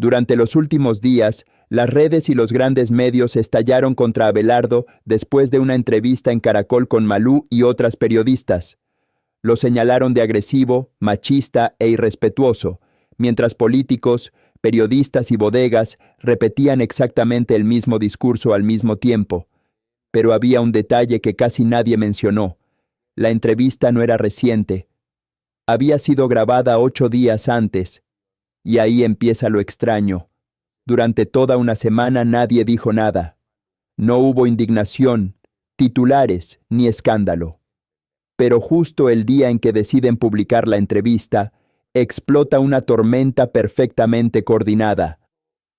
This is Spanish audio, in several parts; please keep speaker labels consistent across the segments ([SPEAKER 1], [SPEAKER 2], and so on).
[SPEAKER 1] Durante los últimos días, las redes y los grandes medios estallaron contra Abelardo después de una entrevista en Caracol con Malú y otras periodistas. Lo señalaron de agresivo, machista e irrespetuoso, mientras políticos, periodistas y bodegas repetían exactamente el mismo discurso al mismo tiempo. Pero había un detalle que casi nadie mencionó. La entrevista no era reciente. Había sido grabada 8 días antes. Y ahí empieza lo extraño. Durante toda una semana nadie dijo nada. No hubo indignación, titulares ni escándalo. Pero justo el día en que deciden publicar la entrevista, explota una tormenta perfectamente coordinada.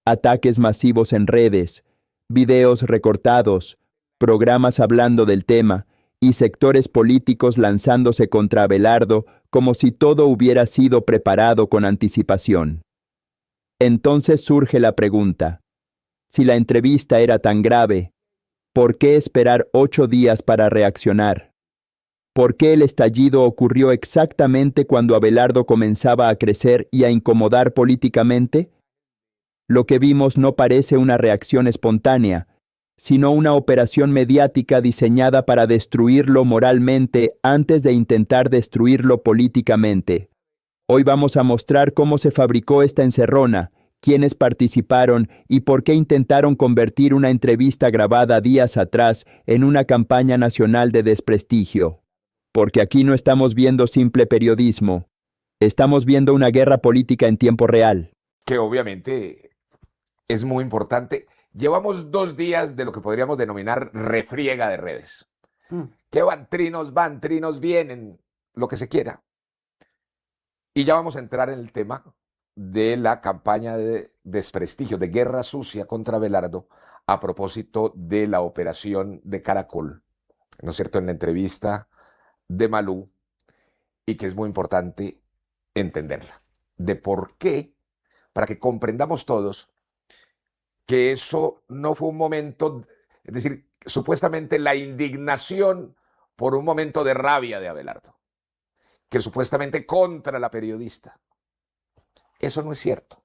[SPEAKER 1] Ataques masivos en redes, videos recortados, programas hablando del tema y sectores políticos lanzándose contra Abelardo como si todo hubiera sido preparado con anticipación. Entonces surge la pregunta: si la entrevista era tan grave, ¿por qué esperar 8 días para reaccionar? ¿Por qué el estallido ocurrió exactamente cuando Abelardo comenzaba a crecer y a incomodar políticamente? Lo que vimos no parece una reacción espontánea, sino una operación mediática diseñada para destruirlo moralmente antes de intentar destruirlo políticamente. Hoy vamos a mostrar cómo se fabricó esta encerrona, quiénes participaron y por qué intentaron convertir una entrevista grabada días atrás en una campaña nacional de desprestigio. Porque aquí no estamos viendo simple periodismo, estamos viendo una guerra política en tiempo real.
[SPEAKER 2] Que obviamente es muy importante. Llevamos 2 días de lo que podríamos denominar refriega de redes. Que van, trinos vienen, lo que se quiera. Y ya vamos a entrar en el tema de la campaña de desprestigio, de guerra sucia contra Abelardo, a propósito de la operación de Caracol, ¿no es cierto?, en la entrevista de Malú, y que es muy importante entenderla. De por qué, para que comprendamos todos que eso no fue un momento, es decir, supuestamente la indignación por un momento de rabia de Abelardo, que supuestamente contra la periodista. Eso no es cierto.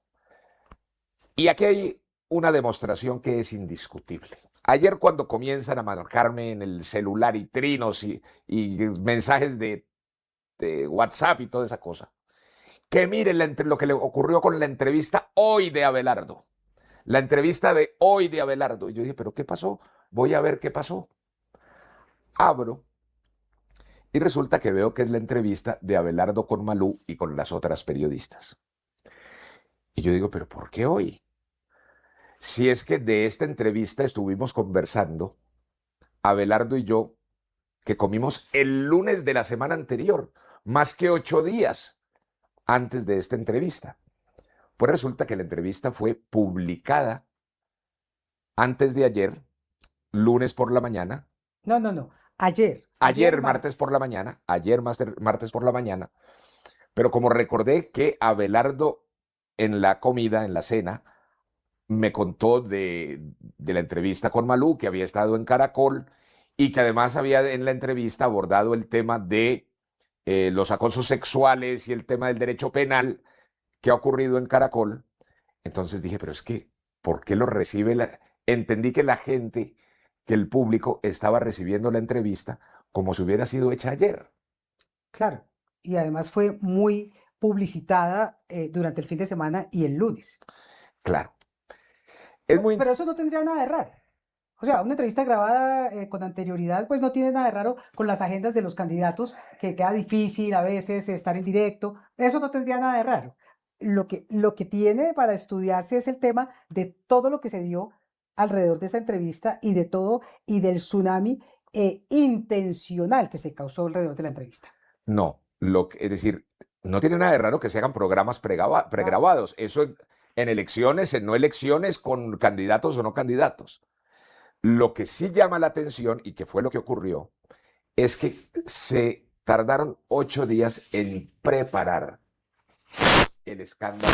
[SPEAKER 2] Y aquí hay una demostración que es indiscutible. Ayer, cuando comienzan a marcarme en el celular y trinos y mensajes de WhatsApp y toda esa cosa, que miren lo que le ocurrió con la entrevista hoy de Abelardo. La entrevista de hoy de Abelardo. Y yo dije, ¿pero qué pasó? Voy a ver qué pasó. Abro y resulta que veo que es la entrevista de Abelardo con Malú y con las otras periodistas. Y yo digo, ¿pero por qué hoy? Si es que de esta entrevista estuvimos conversando, Abelardo y yo, que comimos el lunes de la semana anterior, más que 8 días antes de esta entrevista. Pues resulta que la entrevista fue publicada antes de ayer, lunes por la mañana.
[SPEAKER 3] No. Ayer
[SPEAKER 2] Ayer martes por la mañana, martes por la mañana. Pero como recordé que Abelardo en la comida, en la cena, me contó de la entrevista con Malú, que había estado en Caracol y que además había en la entrevista abordado el tema de los acosos sexuales y el tema del derecho penal que ha ocurrido en Caracol. Entonces dije, pero es que, ¿por qué lo recibe Entendí que la gente, que el público estaba recibiendo la entrevista como si hubiera sido hecha ayer.
[SPEAKER 3] Claro, y además fue muy publicitada durante el fin de semana y el lunes.
[SPEAKER 2] Claro. Es muy...
[SPEAKER 3] Pero eso no tendría nada de raro. O sea, una entrevista grabada con anterioridad, pues no tiene nada de raro con las agendas de los candidatos, que queda difícil a veces estar en directo. Eso no tendría nada de raro. Lo que tiene para estudiarse es el tema de todo lo que se dio alrededor de esta entrevista y de todo, y del tsunami intencional que se causó alrededor de la entrevista.
[SPEAKER 2] No, es decir, no tiene nada de raro que se hagan programas pregrabados. Eso en elecciones, en no elecciones, con candidatos o no candidatos. Lo que sí llama la atención, y que fue lo que ocurrió, es que se tardaron 8 días en preparar el escándalo,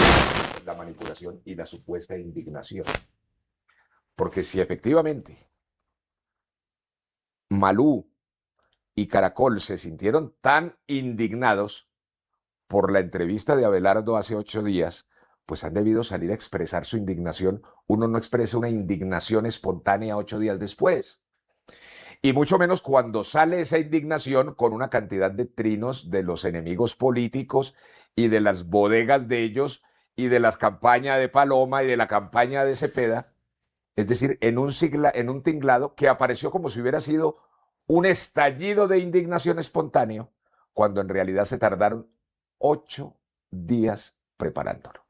[SPEAKER 2] la manipulación y la supuesta indignación. Porque si efectivamente Malú y Caracol se sintieron tan indignados por la entrevista de Abelardo hace 8 días, pues han debido salir a expresar su indignación. Uno no expresa una indignación espontánea 8 días después. Y mucho menos cuando sale esa indignación con una cantidad de trinos de los enemigos políticos y de las bodegas de ellos y de las campañas de Paloma y de la campaña de Cepeda. Es decir, en un tinglado que apareció como si hubiera sido un estallido de indignación espontáneo, cuando en realidad se tardaron 8 días preparándolo.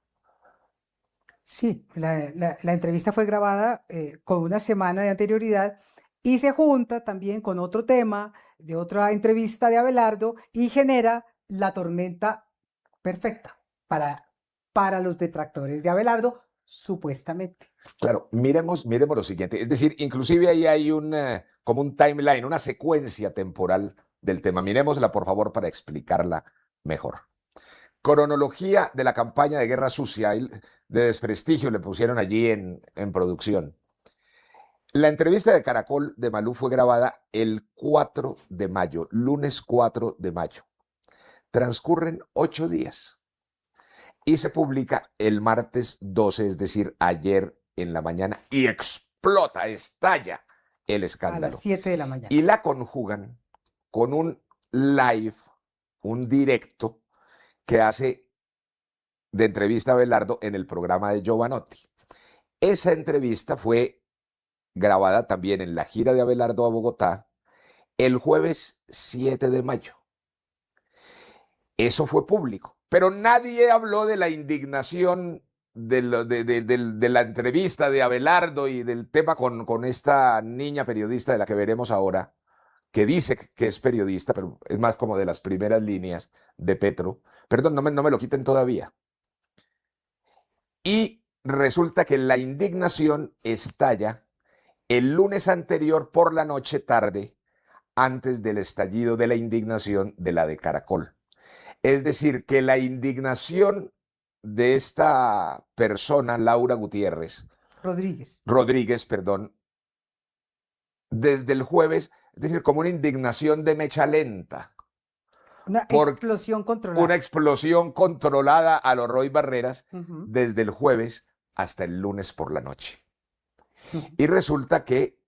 [SPEAKER 3] Sí, la entrevista fue grabada con una semana de anterioridad y se junta también con otro tema de otra entrevista de Abelardo y genera la tormenta perfecta para los detractores de Abelardo, supuestamente.
[SPEAKER 2] Claro, miremos lo siguiente. Es decir, inclusive ahí hay como un timeline, una secuencia temporal del tema. Miremosla, por favor, para explicarla mejor. Cronología de la campaña de guerra sucia, de desprestigio, le pusieron allí en producción. La entrevista de Caracol de Malú fue grabada el 4 de mayo, lunes 4 de mayo. Transcurren 8 días y se publica el martes 12, es decir, ayer en la mañana, y explota, estalla el
[SPEAKER 3] A
[SPEAKER 2] escándalo.
[SPEAKER 3] las 7 de la mañana.
[SPEAKER 2] Y la conjugan con un live, un directo que hace de entrevista a Abelardo en el programa de Giovanotti. Esa entrevista fue grabada también en la gira de Abelardo a Bogotá el jueves 7 de mayo. Eso fue público, pero nadie habló de la indignación de la entrevista de Abelardo y del tema con esta niña periodista de la que veremos ahora, que dice que es periodista, pero es más como de las primeras líneas de Petro. Perdón, no me lo quiten todavía. Y resulta que la indignación estalla el lunes anterior por la noche tarde, antes del estallido de la indignación de la de Caracol. Es decir, que la indignación de esta persona, Laura Gutiérrez, Rodríguez, perdón, desde el jueves, es decir, como una indignación de mecha lenta.
[SPEAKER 3] Una explosión controlada.
[SPEAKER 2] Una explosión controlada a los Roy Barreras desde el jueves hasta el lunes por la noche. Y resulta que,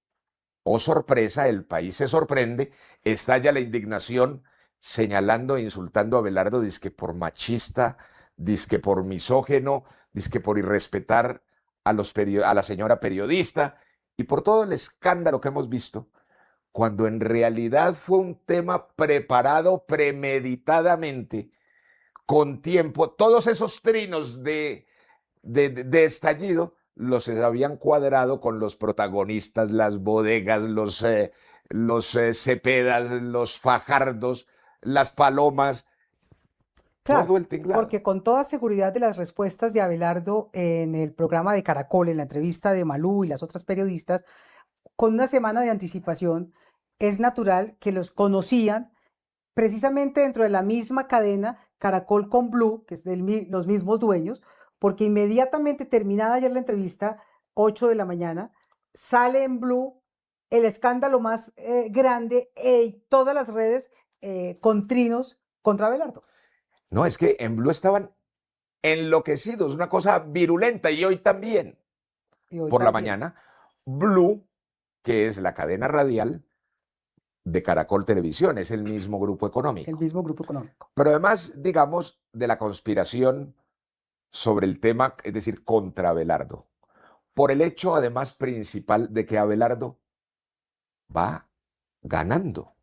[SPEAKER 2] oh sorpresa, el país se sorprende, estalla la indignación señalando e insultando a Abelardo, dizque por machista, dizque por misógeno, dizque por irrespetar a la señora periodista y por todo el escándalo que hemos visto, cuando en realidad fue un tema preparado premeditadamente, con tiempo. Todos esos trinos de estallido los habían cuadrado con los protagonistas, las bodegas, los Cepedas, los Fajardos, las Palomas,
[SPEAKER 3] claro,
[SPEAKER 2] todo el tinglado.
[SPEAKER 3] porque con toda seguridad de las respuestas de Abelardo en el programa de Caracol, en la entrevista de Malú y las otras periodistas, con una semana de anticipación, es natural que los conocían precisamente dentro de la misma cadena Caracol con Blue, que es los mismos dueños, porque inmediatamente terminada ayer la entrevista, 8 de la mañana, sale en Blue el escándalo más grande y todas las redes con trinos contra Abelardo.
[SPEAKER 2] No, es que en Blue estaban enloquecidos, una cosa virulenta, y hoy también. Por la mañana, Blue, que es la cadena radial de Caracol Televisión, es el mismo grupo económico.
[SPEAKER 3] El mismo grupo económico.
[SPEAKER 2] Pero además, digamos, de la conspiración sobre el tema, es decir, contra Abelardo, por el hecho además principal de que Abelardo va ganando.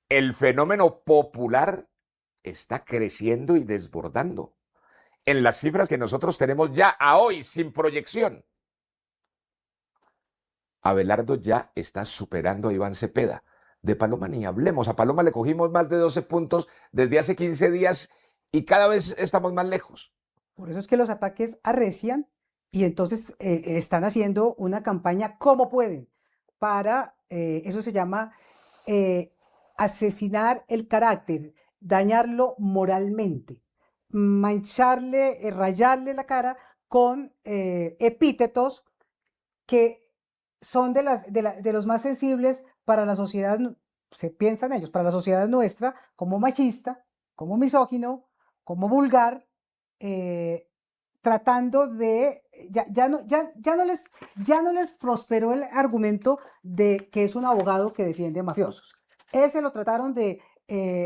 [SPEAKER 2] El fenómeno popular está creciendo y desbordando. En las cifras que nosotros tenemos ya a hoy, sin proyección, Abelardo ya está superando a Iván Cepeda. De Paloma ni hablemos. A Paloma le cogimos más de 12 puntos desde hace 15 días y cada vez estamos más lejos.
[SPEAKER 3] Por eso es que los ataques arrecian y entonces están haciendo una campaña como pueden para, eso se llama asesinar el carácter, dañarlo moralmente, mancharle, rayarle la cara con epítetos que son de los más sensibles para la sociedad, se piensan ellos, para la sociedad nuestra, como machista, como misógino, como vulgar, tratando de, ya no les prosperó el argumento de que es un abogado que defiende mafiosos. Ese lo trataron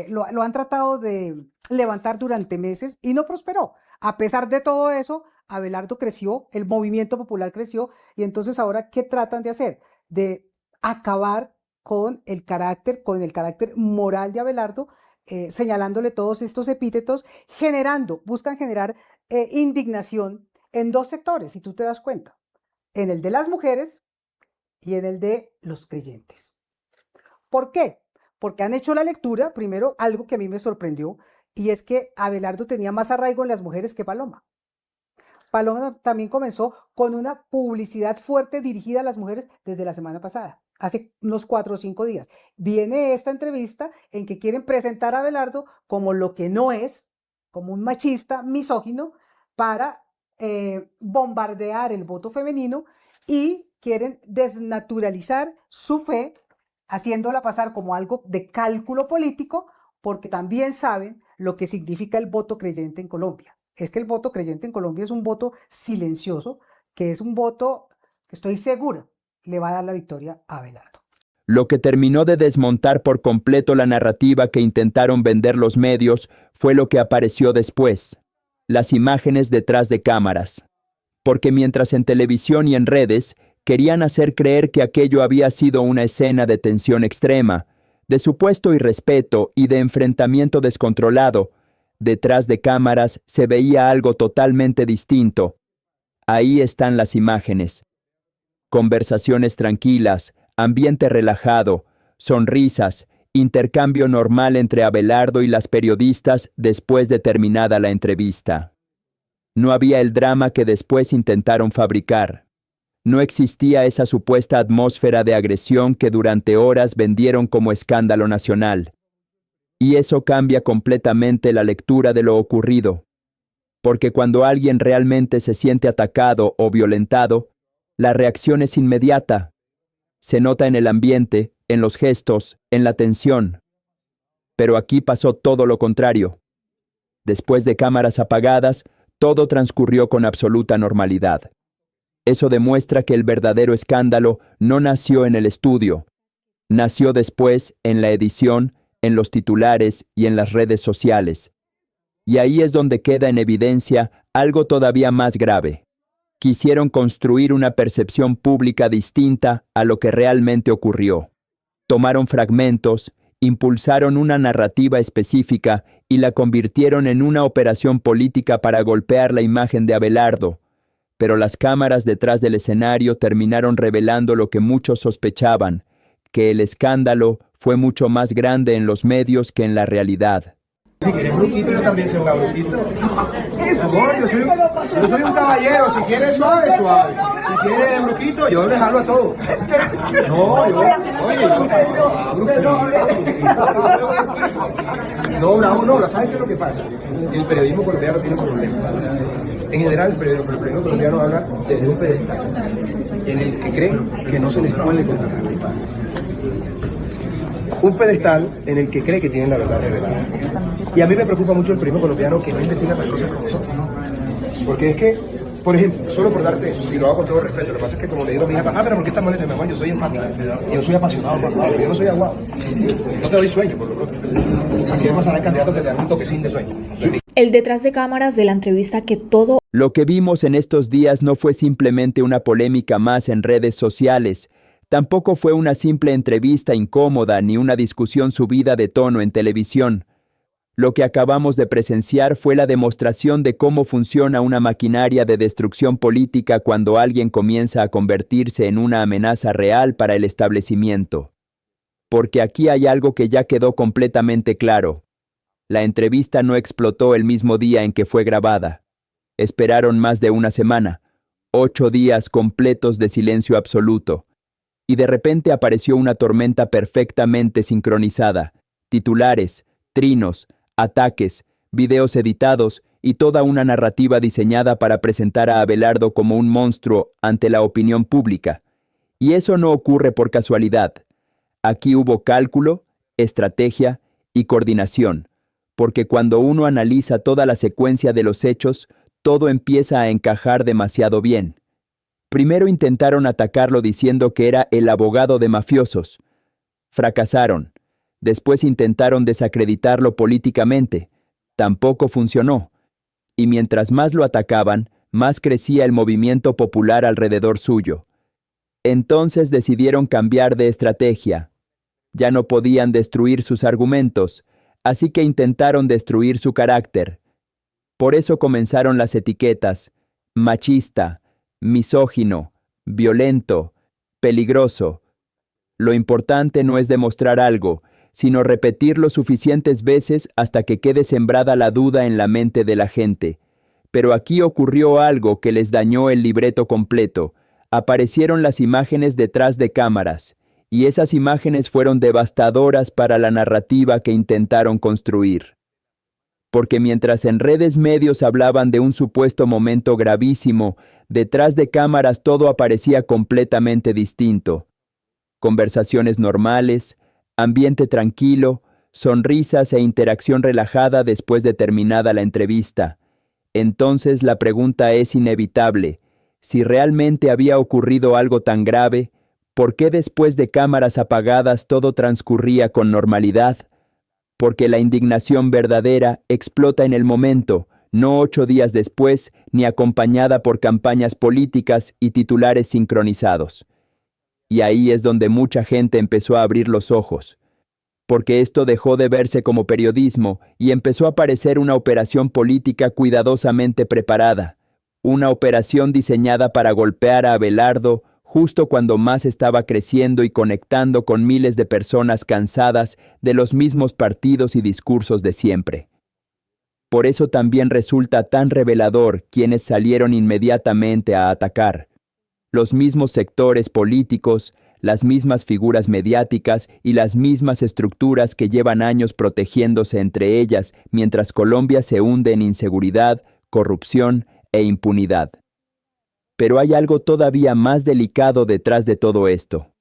[SPEAKER 3] lo han tratado de levantar durante meses y no prosperó. A pesar de todo eso, Abelardo creció, el movimiento popular creció, y entonces ahora, ¿qué tratan de hacer? De acabar con el carácter moral de Abelardo, señalándole todos estos epítetos, buscan generar indignación en dos sectores, si tú te das cuenta, en el de las mujeres y en el de los creyentes. ¿Por qué? Porque han hecho la lectura, primero, algo que a mí me sorprendió, y es que Abelardo tenía más arraigo en las mujeres que Paloma. Paloma también comenzó con una publicidad fuerte dirigida a las mujeres desde la semana pasada, hace unos 4 o 5 días. Viene esta entrevista en que quieren presentar a Abelardo como lo que no es, como un machista misógino, para bombardear el voto femenino, y quieren desnaturalizar su fe, haciéndola pasar como algo de cálculo político, porque también saben lo que significa el voto creyente en Colombia. Es que el voto creyente en Colombia es un voto silencioso, que es un voto que estoy segura le va a dar la victoria a Abelardo.
[SPEAKER 1] Lo que terminó de desmontar por completo la narrativa que intentaron vender los medios fue lo que apareció después: las imágenes detrás de cámaras. Porque mientras en televisión y en redes querían hacer creer que aquello había sido una escena de tensión extrema, de supuesto irrespeto y de enfrentamiento descontrolado, detrás de cámaras se veía algo totalmente distinto. Ahí están las imágenes. Conversaciones tranquilas, ambiente relajado, sonrisas, intercambio normal entre Abelardo y las periodistas después de terminada la entrevista. No había el drama que después intentaron fabricar. No existía esa supuesta atmósfera de agresión que durante horas vendieron como escándalo nacional. Y eso cambia completamente la lectura de lo ocurrido. Porque cuando alguien realmente se siente atacado o violentado, la reacción es inmediata. Se nota en el ambiente, en los gestos, en la tensión. Pero aquí pasó todo lo contrario. Después de cámaras apagadas, todo transcurrió con absoluta normalidad. Eso demuestra que el verdadero escándalo no nació en el estudio. Nació después en la edición, en los titulares y en las redes sociales. Y ahí es donde queda en evidencia algo todavía más grave. Quisieron construir una percepción pública distinta a lo que realmente ocurrió. Tomaron fragmentos, impulsaron una narrativa específica y la convirtieron en una operación política para golpear la imagen de Abelardo. Pero las cámaras detrás del escenario terminaron revelando lo que muchos sospechaban, que el escándalo fue mucho más grande en los medios que en la realidad.
[SPEAKER 4] Si quieres brujito, yo también soy un brujito. No, yo soy un caballero. Si quieres suave, suave. Si quieres brujito, yo dejarlo a todo. No, bravo, no. ¿Sabes qué es lo que pasa? El periodismo colombiano tiene un problema. En general, el periodismo colombiano habla desde un pedestal en el que creen que no se les puede contratar. Un pedestal en el que cree que tienen la verdad revelada. Y a mí me preocupa mucho el periodismo colombiano que no investiga las cosas como son. Porque es que, por ejemplo, solo por darte eso, y lo hago con todo respeto, lo que pasa es que como le digo a mi hija, pero ¿por qué estás molesta? Mi mamá, yo soy empático, yo soy apasionado por favor, yo no soy aguado. No te doy sueño, por lo pronto. Aquí pasarán candidatos que te dan un toquecín de sueño.
[SPEAKER 5] El detrás de cámaras de la entrevista que todo...
[SPEAKER 1] Lo que vimos en estos días no fue simplemente una polémica más en redes sociales. Tampoco fue una simple entrevista incómoda ni una discusión subida de tono en televisión. Lo que acabamos de presenciar fue la demostración de cómo funciona una maquinaria de destrucción política cuando alguien comienza a convertirse en una amenaza real para el establecimiento. Porque aquí hay algo que ya quedó completamente claro. La entrevista no explotó el mismo día en que fue grabada. Esperaron más de una semana, 8 días completos de silencio absoluto. Y de repente apareció una tormenta perfectamente sincronizada, titulares, trinos, ataques, videos editados y toda una narrativa diseñada para presentar a Abelardo como un monstruo ante la opinión pública. Y eso no ocurre por casualidad. Aquí hubo cálculo, estrategia y coordinación, porque cuando uno analiza toda la secuencia de los hechos, todo empieza a encajar demasiado bien. Primero intentaron atacarlo diciendo que era el abogado de mafiosos. Fracasaron. Después intentaron desacreditarlo políticamente. Tampoco funcionó. Y mientras más lo atacaban, más crecía el movimiento popular alrededor suyo. Entonces decidieron cambiar de estrategia. Ya no podían destruir sus argumentos, así que intentaron destruir su carácter. Por eso comenzaron las etiquetas: machista, misógino, violento, peligroso. Lo importante no es demostrar algo, sino repetirlo suficientes veces hasta que quede sembrada la duda en la mente de la gente. Pero aquí ocurrió algo que les dañó el libreto completo. Aparecieron las imágenes detrás de cámaras, y esas imágenes fueron devastadoras para la narrativa que intentaron construir. Porque mientras en redes medios hablaban de un supuesto momento gravísimo, detrás de cámaras todo aparecía completamente distinto. Conversaciones normales, ambiente tranquilo, sonrisas e interacción relajada después de terminada la entrevista. Entonces la pregunta es inevitable: si realmente había ocurrido algo tan grave, ¿por qué después de cámaras apagadas todo transcurría con normalidad? Porque la indignación verdadera explota en el momento, no 8 días después, ni acompañada por campañas políticas y titulares sincronizados. Y ahí es donde mucha gente empezó a abrir los ojos. Porque esto dejó de verse como periodismo y empezó a parecer una operación política cuidadosamente preparada. Una operación diseñada para golpear a Abelardo justo cuando más estaba creciendo y conectando con miles de personas cansadas de los mismos partidos y discursos de siempre. Por eso también resulta tan revelador quienes salieron inmediatamente a atacar. Los mismos sectores políticos, las mismas figuras mediáticas y las mismas estructuras que llevan años protegiéndose entre ellas mientras Colombia se hunde en inseguridad, corrupción e impunidad. Pero hay algo todavía más delicado detrás de todo esto: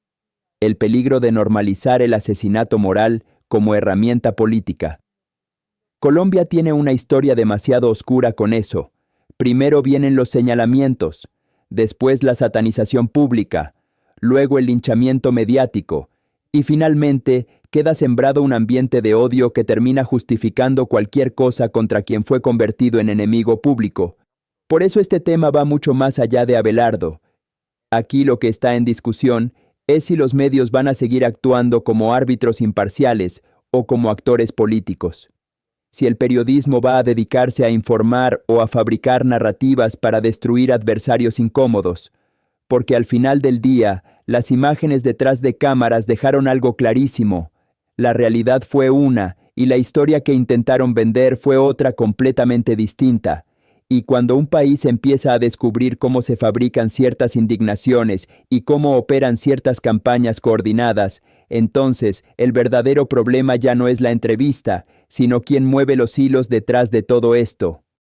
[SPEAKER 1] el peligro de normalizar el asesinato moral como herramienta política. Colombia tiene una historia demasiado oscura con eso. Primero vienen los señalamientos, después la satanización pública, luego el linchamiento mediático, y finalmente queda sembrado un ambiente de odio que termina justificando cualquier cosa contra quien fue convertido en enemigo público. Por eso este tema va mucho más allá de Abelardo. Aquí lo que está en discusión es si los medios van a seguir actuando como árbitros imparciales o como actores políticos. Si el periodismo va a dedicarse a informar o a fabricar narrativas para destruir adversarios incómodos. Porque al final del día, las imágenes detrás de cámaras dejaron algo clarísimo. La realidad fue una, y la historia que intentaron vender fue otra completamente distinta. Y cuando un país empieza a descubrir cómo se fabrican ciertas indignaciones y cómo operan ciertas campañas coordinadas, entonces el verdadero problema ya no es la entrevista, sino quién mueve los hilos detrás de todo esto.